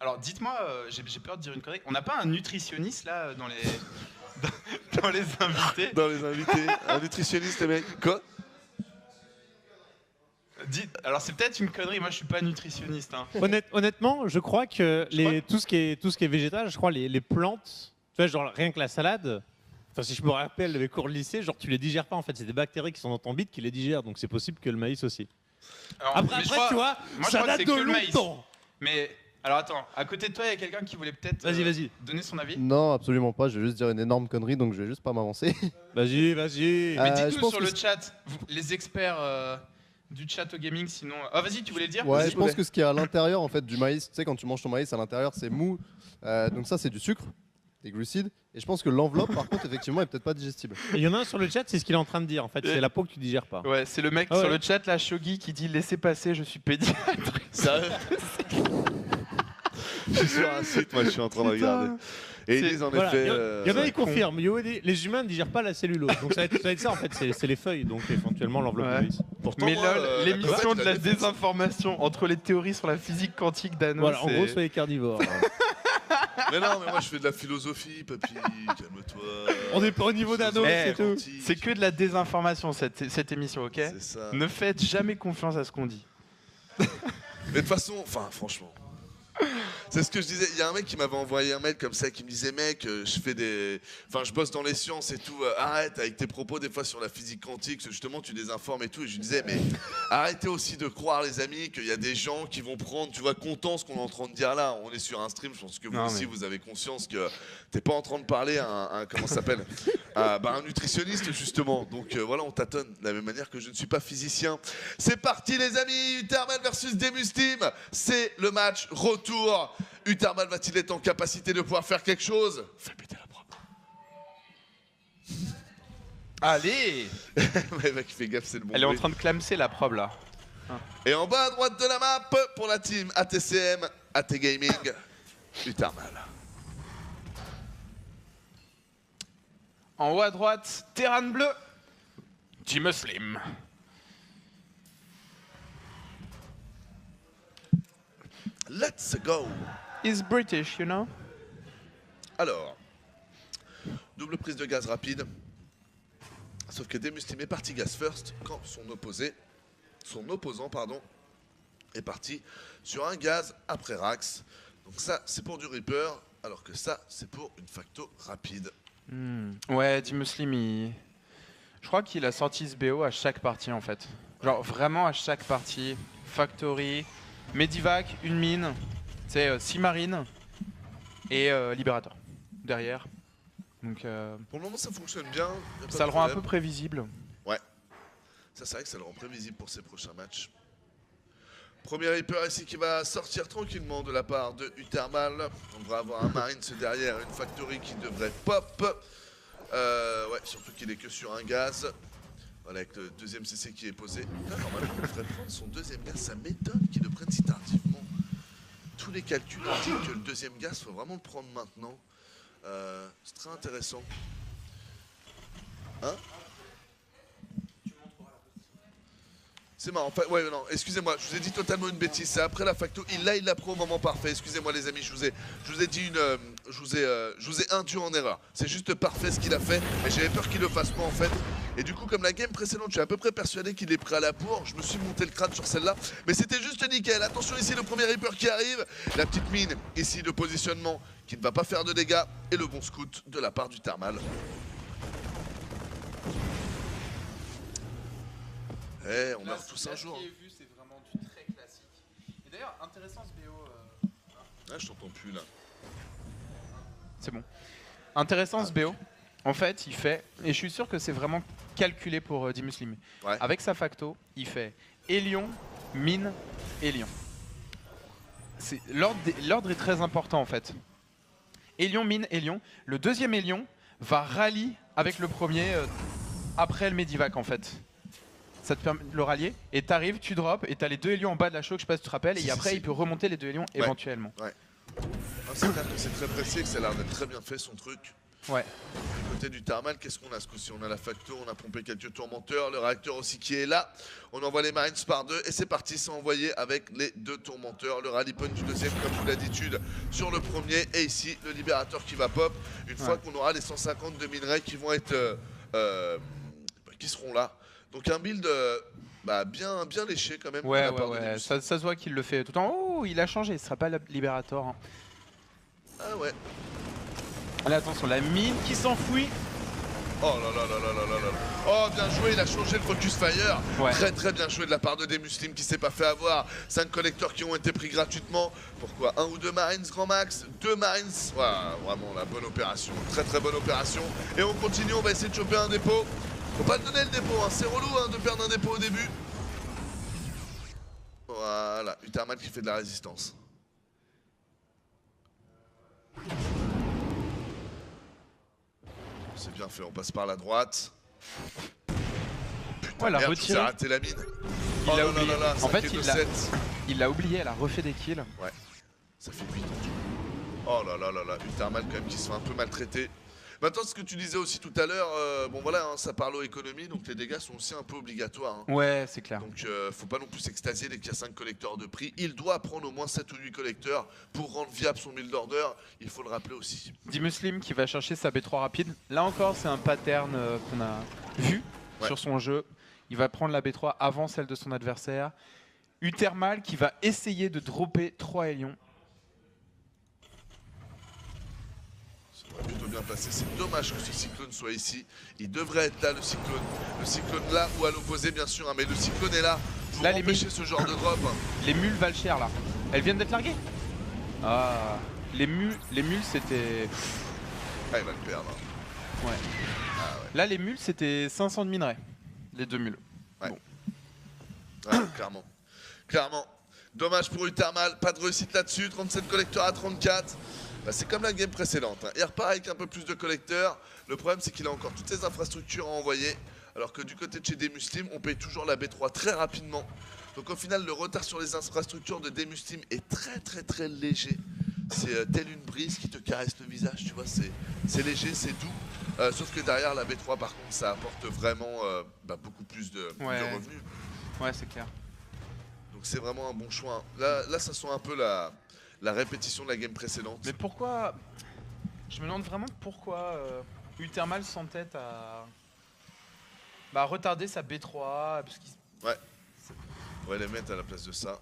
Alors dites-moi, j'ai peur de dire une connerie. On n'a pas un nutritionniste là dans les dans les invités? Dans les invités, un nutritionniste, les mecs. Quoi? Alors c'est peut-être une connerie. Moi je suis pas nutritionniste. Hein. Honnêtement, je crois que Je crois tout ce qui est végétal, je crois les plantes, tu vois, genre rien que la salade. Enfin, si je me rappelle de mes cours de lycée, genre tu les digères pas en fait, c'est des bactéries qui sont dans ton bide qui les digèrent, donc c'est possible que le maïs aussi. Alors, mais je crois- tu vois, moi, je ça crois que date c'est de que le maïs. longtemps. Mais alors attends, à côté de toi il y a quelqu'un qui voulait peut-être Vas-y. donner son avis. Non, absolument pas. Je vais juste dire une énorme connerie, donc je vais juste pas m'avancer. Vas-y. Mais je dites-nous pense sur que le chat, les experts du chat au gaming, sinon. Ah vas-y, tu voulais le dire? Ouais, Vas-y. je pense que ce qui est à l'intérieur en fait du maïs, tu sais, quand tu manges ton maïs à l'intérieur, c'est mou. Donc ça, c'est du sucre, des glucides. Et je pense que l'enveloppe, par contre, effectivement, est peut-être pas digestible. Il y en a un sur le chat, c'est ce qu'il est en train de dire en fait, c'est la peau que tu digères pas. Ouais, c'est le mec Ah ouais. sur le chat là, Shogi, qui dit laissez passer, je suis pédiatre. Sérieux? Je suis sur un site, moi je suis en train de regarder. Et ils C'est- disent en Voilà, effet. il y en a ouais, qui confirment, les humains ne digèrent pas la cellulose, donc ça va être ça en fait, c'est les feuilles, donc éventuellement l'enveloppe Ouais. de maïs. Pourtant, Mais moi, lol, la l'émission cobette, de je la défonce. désinformation entre les théories sur la physique quantique d'Anos. Voilà, en gros, soyez carnivores. Mais non, mais moi je fais de la philosophie, papy, calme-toi. On est pas au niveau d'Anos, Eh, c'est tout. c'est que de la désinformation cette émission, ok? C'est ça. Ne faites jamais confiance à ce qu'on dit. Mais de toute façon, enfin, franchement. C'est ce que je disais. Il y a un mec qui m'avait envoyé un mail comme ça qui me disait mec, je bosse dans les sciences et tout. Arrête avec tes propos des fois sur la physique quantique, justement tu désinformes et tout. Et je lui disais mais arrêtez aussi de croire les amis qu'il y a des gens qui vont prendre, tu vois, comptant ce qu'on est en train de dire là. On est sur un stream. Je pense que vous Non, aussi mais- vous avez conscience que t'es pas en train de parler à un comment ça s'appelle un nutritionniste justement. Donc voilà, on tâtonne de la même manière que je ne suis pas physicien. C'est parti les amis, Utermal versus Demuslim. C'est le match retour. Utermal va-t-il être en capacité de pouvoir faire quelque chose? Fais péter la probe. Allez, Le mec fait gaffe, c'est le bon elle est en bruit. train de clamser la probe là. Et en bas à droite de la map, pour la team ATCM, AT Gaming, Utermal. En haut à droite, Terran bleu, Dimuslim. Let's go. He's British, you know. Alors, double prise de gaz rapide. Sauf que Demuslim est parti gaz first quand son opposant, est parti sur un gaz après Rax. Donc ça, c'est pour du Reaper, alors que ça, c'est pour une facto rapide. Ouais, Dimuslim, je crois qu'il a sorti ce BO à chaque partie en fait. Genre vraiment à chaque partie. Factory, Medivac, une mine, c'est 6 marines et Liberator derrière. Donc Pour le moment, ça fonctionne bien. y a pas ça de le rend un peu problème. prévisible. Ça, c'est vrai que ça le rend prévisible pour ses prochains matchs. Premier Reaper ici qui va sortir tranquillement de la part de Utermal. On devrait avoir un Marines derrière, une Factory qui devrait pop. Ouais, surtout qu'il est que sur un gaz. Voilà, avec le deuxième CC qui est posé. Là, normalement, il devrait prendre son deuxième gaz. Ça m'étonne qu'il le prenne si tardivement. Tous les calculs indiquent que le deuxième gaz, faut vraiment le prendre maintenant. C'est très intéressant. Hein? C'est marrant, ouais non, excusez-moi, je vous ai dit totalement une bêtise, c'est après la facto, il l'a pris au moment parfait, excusez-moi les amis, je vous ai dit je vous ai induit en erreur. C'est juste parfait ce qu'il a fait, mais j'avais peur qu'il le fasse pas en fait. Et du coup, comme la game précédente, je suis à peu près persuadé qu'il est prêt à la pour, je me suis monté le crâne sur celle-là, mais c'était juste nickel. Attention ici, le premier Reaper qui arrive, la petite mine ici de positionnement qui ne va pas faire de dégâts, et le bon scout de la part du Thermal. Eh, on meurt tous un jour. Ce qui est vu, c'est vraiment du très classique. Et d'ailleurs, intéressant ce BO. Ah, je t'entends plus là. C'est bon. Intéressant ce BO. En fait, il fait, et je suis sûr que c'est vraiment calculé pour Dimuslim. Ouais. Avec sa facto, il fait Hélion, mine, Hélion. L'ordre est très important en fait. Hélion, mine, Hélion. Le deuxième Hélion va rallier avec le premier après le Medivac en fait. Ça te permet de le rallier, et t'arrives, tu drops, et t'as les deux Hélions en bas de la choke, je sais pas si tu te rappelles, et après il peut remonter les deux Hélions éventuellement. Ouais. Ah, c'est clair que c'est très précis et que ça a l'air d'être très bien fait son truc. Ouais. Du côté du Thermal, qu'est-ce qu'on a ce coup-ci? On a la facto, on a pompé quelques tourmenteurs, le réacteur aussi qui est là. On envoie les Marines par deux et c'est parti, c'est envoyé avec les deux tourmenteurs. Le rally point du deuxième comme vous l'habitude sur le premier, et ici le libérateur qui va pop. Une fois qu'on aura les 150 de minerais qui vont être qui seront là. Donc un build bien léché quand même. Ouais, ça se voit qu'il le fait tout le temps. Oh, il a changé, ce sera pas le Liberator. Hein. Ah ouais. Allez, attention, la mine qui s'enfuit. Oh là là là là là là là. Oh, bien joué, il a changé le focus fire. Ouais. Très très bien joué de la part de Dimuslim qui s'est pas fait avoir. 5 collecteurs qui ont été pris gratuitement. Pourquoi 1 ou 2 Marines grand max? 2 Marines. Voilà, vraiment la bonne opération. Très très bonne opération. Et on continue, on va essayer de choper un dépôt. Faut pas le donner le dépôt, hein. C'est relou de perdre un dépôt au début. Voilà, Uthermal qui fait de la résistance. C'est bien fait, on passe par la droite. Putain, Ouais, merde, retiré. ça a raté la mine. Il l'a là oublié. là là, En ça fait, fait il l'a oublié, elle a refait des kills. Ouais, ça fait 8 ans. Oh là là là là, Uthermal quand même qui se fait un peu maltraiter. Maintenant, ce que tu disais aussi tout à l'heure, bon voilà, hein, ça parle aux économies, donc les dégâts sont aussi un peu obligatoires. Hein. Ouais, c'est clair. Donc faut pas non plus s'extasier dès qu'il y a 5 collecteurs de prix. Il doit prendre au moins 7 ou 8 collecteurs pour rendre viable son build order, il faut le rappeler aussi. Dimuslim qui va chercher sa B3 rapide. Là encore, c'est un pattern qu'on a vu sur son jeu. Il va prendre la B3 avant celle de son adversaire. Uthermal qui va essayer de dropper 3 Hélions. Plutôt bien placé, c'est dommage que ce cyclone soit ici. Il devrait être là, le cyclone. Le cyclone là ou à l'opposé bien sûr, hein, mais le cyclone est là pour là, empêcher ce genre de drop. Les mules valent cher là. Elles viennent d'être larguées. Ah, les mules c'était... Ah, il va le perdre. Ouais. Ah, ouais. Là les mules c'était 500 de minerais. Les deux mules. Ouais. Bon. Ouais, clairement. Clairement. Dommage pour Uthermal, pas de réussite là-dessus. 37 collecteurs à 34. Bah, c'est comme la game précédente. Hein. Il repart avec un peu plus de collecteurs. Le problème, c'est qu'il a encore toutes ses infrastructures à envoyer. Alors que du côté de chez Dimuslim, on paye toujours la B3 très rapidement. Donc au final, le retard sur les infrastructures de Dimuslim est très très très léger. C'est telle une brise qui te caresse le visage, tu vois. C'est léger, c'est doux. Sauf que derrière la B3, par contre, ça apporte vraiment beaucoup plus de revenus. Ouais, c'est clair. Donc c'est vraiment un bon choix. Hein. Là, ça sent un peu la répétition de la game précédente. Mais pourquoi... Je me demande vraiment pourquoi Uthermal s'entête à retarder sa B3. Parce qu'il... Ouais, les mettre à la place de ça.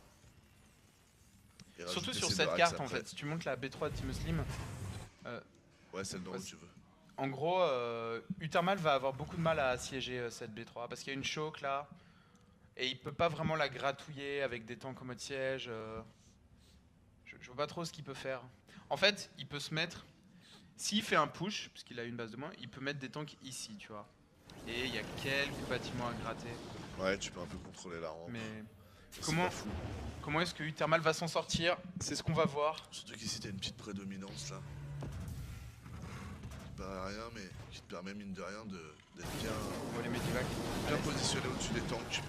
Et surtout rajouter sur ces cette deux carte axes en après. fait. Si tu montes la B3 de Dimuslim, Ouais, celle d'en haut, tu veux. en gros, Uthermal va avoir beaucoup de mal à assiéger cette B3. Parce qu'il y a une choke là. Et il peut pas vraiment la gratouiller avec des tanks en mode siège. Je vois pas trop ce qu'il peut faire. En fait, il peut se mettre... S'il fait un push, parce qu'il a une base de moins, il peut mettre des tanks ici, tu vois. Et il y a quelques bâtiments à gratter. Ouais, tu peux un peu contrôler la rampe. Mais C'est comment pas fou. comment est-ce que Uthermal va s'en sortir? C'est ce qu'on va voir. Surtout qu'ici, t'as une petite prédominance là. Qui paraît rien, mais qui te permet, mine de rien, d'être bien, On voit les Medivacs. bien positionné au-dessus des tanks.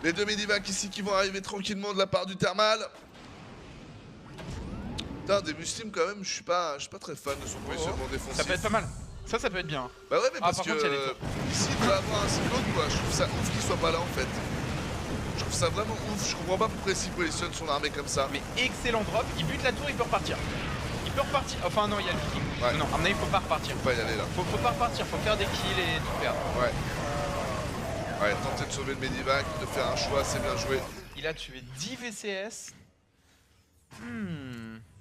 Les deux Medivacs ici qui vont arriver tranquillement de la part du Thermal. Putain, des Muslims quand même, je suis pas très fan de son positionnement défensif. Ça peut être pas mal. Ça peut être bien. Bah ouais, mais Ah, parce par que contre, il y a des tours. ici il doit avoir un cyclone quoi, je trouve ça ouf qu'il soit pas là en fait. Je trouve ça vraiment ouf, je comprends pas pourquoi il positionne son armée comme ça. Mais excellent drop, il bute la tour, il peut repartir. Il peut repartir. Enfin non, il y a le viking. Ouais. Non, à mon avis, il faut pas repartir. Faut pas y aller là. Faut pas repartir, faut faire des kills et tout perdre. Ouais. Ouais, tenter de sauver le Medivac, de faire un choix, c'est bien joué. Il a tué 10 VCS.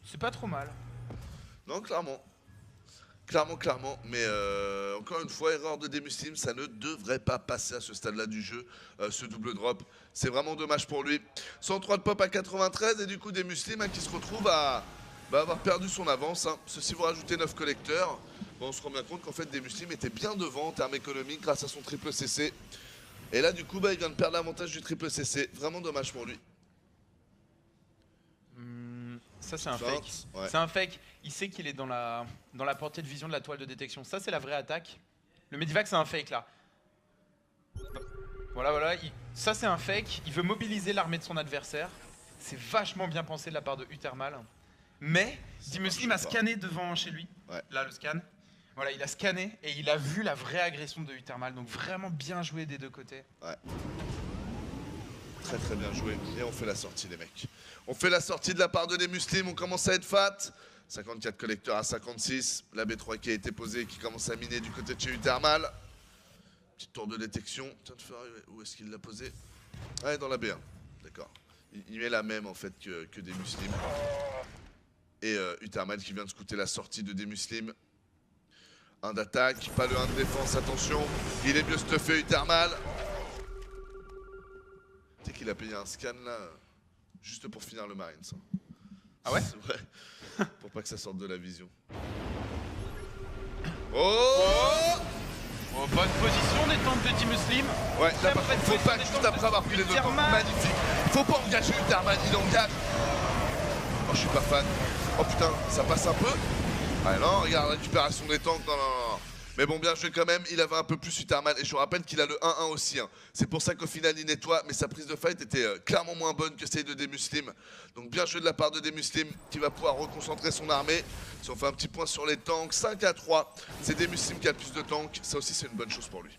C'est pas trop mal. Non, clairement. Clairement, mais encore une fois, erreur de Demuslim, ça ne devrait pas passer à ce stade-là du jeu, ce double drop. C'est vraiment dommage pour lui. 103 de pop à 93, et du coup Demuslim qui se retrouve à avoir perdu son avance. Hein. Ceci vous rajoutez 9 collecteurs. Bon, on se rend bien compte qu'en fait Demuslim était bien devant en termes économiques grâce à son triple CC. Et là, du coup, il vient de perdre l'avantage du triple CC. Vraiment dommage pour lui. Ça c'est un fake. Ouais. C'est un fake. Il sait qu'il est dans la portée de vision de la toile de détection. Ça c'est la vraie attaque. Le Medivac c'est un fake là. Voilà. Ça c'est un fake. Il veut mobiliser l'armée de son adversaire. C'est vachement bien pensé de la part de Uthermal. Mais Demuslim a scanné devant chez lui. Ouais. Là le scan. Voilà, il a scanné et il a vu la vraie agression de Uthermal. Donc vraiment bien joué des deux côtés. Ouais. Très bien joué. Et on fait la sortie les mecs. On fait la sortie de la part de Demuslim, on commence à être fat. 54 collecteurs à 56. La B3 qui a été posée, qui commence à miner du côté de chez Uthermal. Petite tour de détection. Tiens, où est-ce qu'il l'a posé? Ouais, dans la B1. D'accord. Il met la même en fait que Demuslim. Et Uthermal qui vient de scouter la sortie de Demuslim. 1 d'attaque, pas le 1 de défense, attention. Il est mieux stuffé Uthermal. Tu sais qu'il a payé un scan là, juste pour finir le Marines. Ah ouais? Ouais, pour pas que ça sorte de la vision. Oh, Bonne position des tentes de Demuslim. ouais, là par Très contre, bonne faut pas position juste des après avoir pris les deux temps. Uthermal. Magnifique. Faut pas engager Uthermal, il engage. Oh, je suis pas fan. Oh putain, ça passe un peu. Ah non, regarde, récupération des tanks, non. Mais bon, bien joué quand même, il avait un peu plus Uthermal. Et je vous rappelle qu'il a le 1-1 aussi. Hein. C'est pour ça qu'au final, il nettoie. Mais sa prise de fight était clairement moins bonne que celle de Demuslim. Donc bien joué de la part de Demuslim qui va pouvoir reconcentrer son armée. Si on fait un petit point sur les tanks, 5-3. C'est Demuslim qui a le plus de tanks. Ça aussi, c'est une bonne chose pour lui.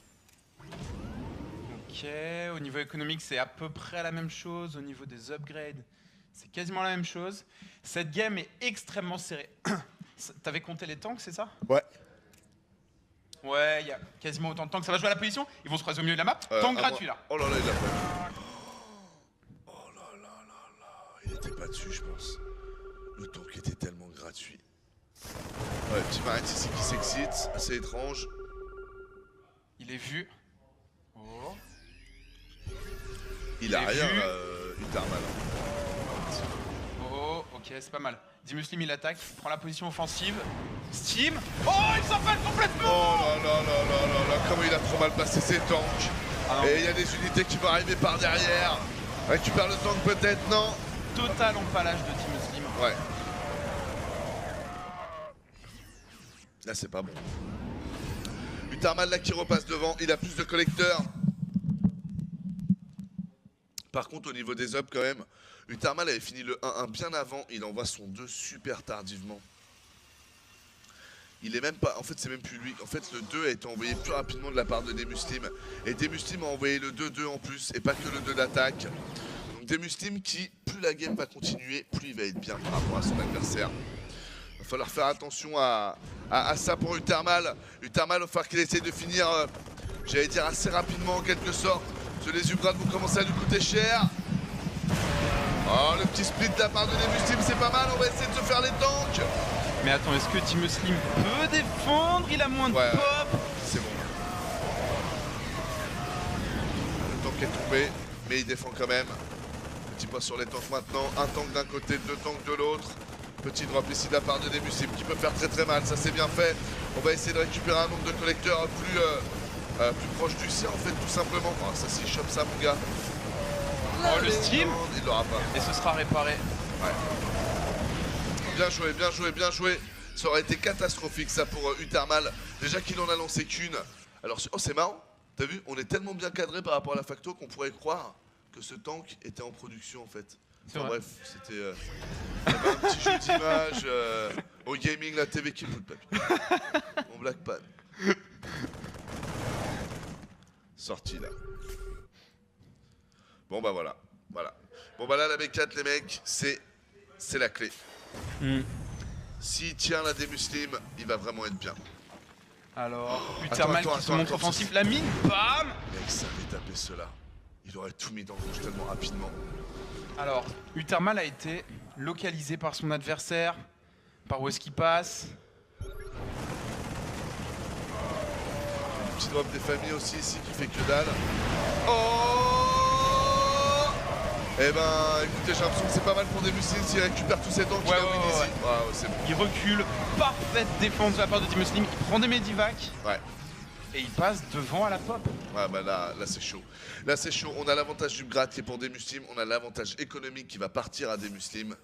Ok, au niveau économique, c'est à peu près la même chose. Au niveau des upgrades, c'est quasiment la même chose. Cette game est extrêmement serrée. T'avais compté les tanks, c'est ça? Ouais. Ouais, il y a quasiment autant de tanks. Ça va jouer à la position. Ils vont se croiser au milieu de la map. Tank gratuit là. Oh là là, il a pas. Oh là, il était pas dessus, je pense. Le tank était tellement gratuit. Ouais, petit Marines ici qui s'excite, assez étrange. Il est vu. Oh. Il a est rien, vu. Uthermal. Oh, ok, c'est pas mal. Demuslim il attaque, il prend la position offensive. Steam. Oh, il s'envole complètement. Oh là, comment il a trop mal passé ses tanks. Ah non. Et il y a des unités qui vont arriver par derrière. Récupère le tank peut-être, non? Total empalage de Demuslim. Ouais. Là c'est pas bon. Uthermal là qui repasse devant, il a plus de collecteurs. Par contre au niveau des ups quand même, Uthermal avait fini le 1-1 bien avant, il envoie son 2 super tardivement. Il est même pas, en fait c'est même plus lui, en fait le 2 a été envoyé plus rapidement de la part de Demuslim. Et Demuslim a envoyé le 2-2 en plus, et pas que le 2 d'attaque. Donc Demuslim qui, plus la game va continuer, plus il va être bien par rapport à son adversaire. Il va falloir faire attention à ça pour Uthermal. Uthermal, il va falloir qu'il essaye de finir, j'allais dire assez rapidement en quelque sorte. Parce que les upgrades vont commencer à lui coûter cher. Oh, le petit split de la part de Demuslim, c'est pas mal, on va essayer de se faire les tanks. Mais attends, est-ce que Demuslim peut défendre? Il a moins de pop. C'est bon. Le tank est tombé, mais il défend quand même. Petit point sur les tanks maintenant. Un tank d'un côté, 2 tanks de l'autre. Petit drop ici de la part de Demuslim qui peut faire très mal, ça c'est bien fait. On va essayer de récupérer un nombre de collecteurs plus proche du sien en fait tout simplement. Oh, ça s'il chope ça mon gars. Oh, le steam. Il l'aura pas. Et ce sera réparé. Ouais. Bien joué. Ça aurait été catastrophique ça pour Uthermal. Déjà qu'il en a lancé qu'une. Alors, oh c'est marrant. T'as vu, on est tellement bien cadré par rapport à la facto qu'on pourrait croire que ce tank était en production en fait. C'est Enfin, vrai. bref, c'était il y avait un petit jeu d'image au gaming, la TV qui fout de papier. Mon Black Pan. Sorti là. Bon bah voilà. Bon bah là la B4 les mecs, c'est la clé. Hmm. S'il tient la des muslims, il va vraiment être bien. Alors, Attends, Uthermal attends, qui se attends, montre attends, offensif, la mine, bam. Mec, ça avait tapé cela. Il aurait tout mis dans le rouge tellement rapidement. Alors, Uthermal a été localisé par son adversaire. Par où est-ce qu'il passe? Petit drop des familles aussi ici qui fait que dalle. Oh! Eh ben, écoutez, j'ai l'impression que c'est pas mal pour des muslims s'il récupère tous ses tanks qu'il Ouais, a win ouais, ici. ouais. Ouais, c'est bon. Il recule, parfaite défense de la part de Team Muslim, il prend des medivacs Ouais. et il passe devant à la pop. Ouais, bah là c'est chaud. Là c'est chaud. On a l'avantage du grade qui est pour des muslims. On a l'avantage économique qui va partir à des muslims.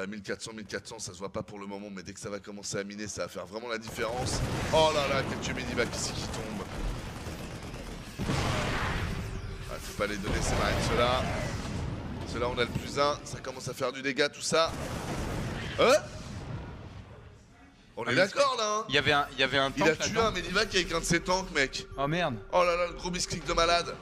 1400, ça se voit pas pour le moment, mais dès que ça va commencer à miner, ça va faire vraiment la différence. Oh là là, quelques medivacs ici qui tombent. Ah, faut pas les donner, c'est marrant. Ceux-là. Ceux-là, on a le plus 1. Ça commence à faire du dégât, tout ça. On est d'accord là, hein? Il y avait un tank Il a tué là-dedans. un medivac avec un de ses tanks, mec. Oh merde. Oh là là, le gros misclick de malade.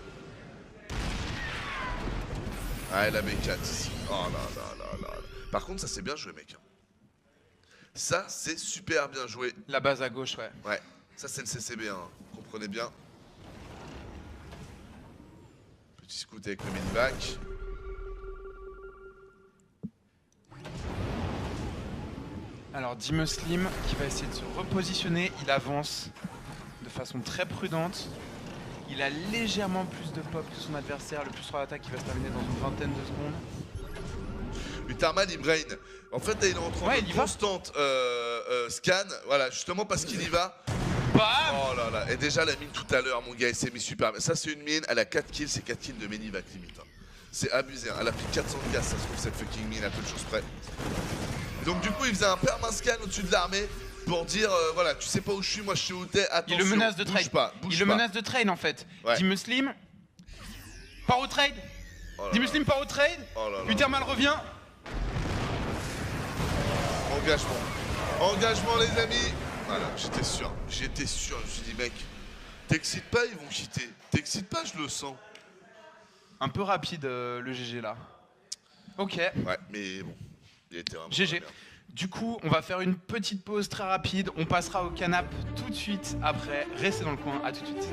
Ah, la B4 ici. Oh là là là là. Par contre, ça c'est bien joué, mec. Ça, c'est super bien joué. La base à gauche, ouais. Ouais, ça c'est le CCB, hein. Comprenez bien. Petit scout avec le medivac. Alors, D-Muslim qui va essayer de se repositionner, il avance de façon très prudente. Il a légèrement plus de pop que son adversaire, le plus 3 d'attaque qui va se terminer dans une vingtaine de secondes. Uthermal, il brain. En fait, là, il est en train Ouais, il de y va. constante scan. Voilà, justement parce qu'il y va. Bam. Oh là là. Et déjà, la mine tout à l'heure, mon gars, il s'est mis super bien. Ça, c'est une mine. Elle a 4 kills. C'est 4 kills de medivac limite. Hein. C'est abusé. Hein. Elle a pris 400 de gaz, ça se trouve, cette fucking mine à peu de choses près. Donc, du coup, il faisait un perma scan au-dessus de l'armée pour dire voilà, tu sais pas où je suis, moi je sais où t'es. Attention. Il le menace de bouge trade. pas, bouge Il le pas. menace de trade en fait. Ouais. D-Muslim part au trade. Oh là là. D-Muslim part au trade. Oh là là. Uthermal revient. Engagement. Engagement, les amis. Voilà, j'étais sûr. Je me suis dit, mec, t'excites pas, ils vont quitter. T'excites pas, je le sens. Un peu rapide le GG là. Ok. Ouais, mais bon. Il était vraiment. GG. dans la merde. Du coup, on va faire une petite pause très rapide. On passera au canap tout de suite après. Restez dans le coin, à tout de suite.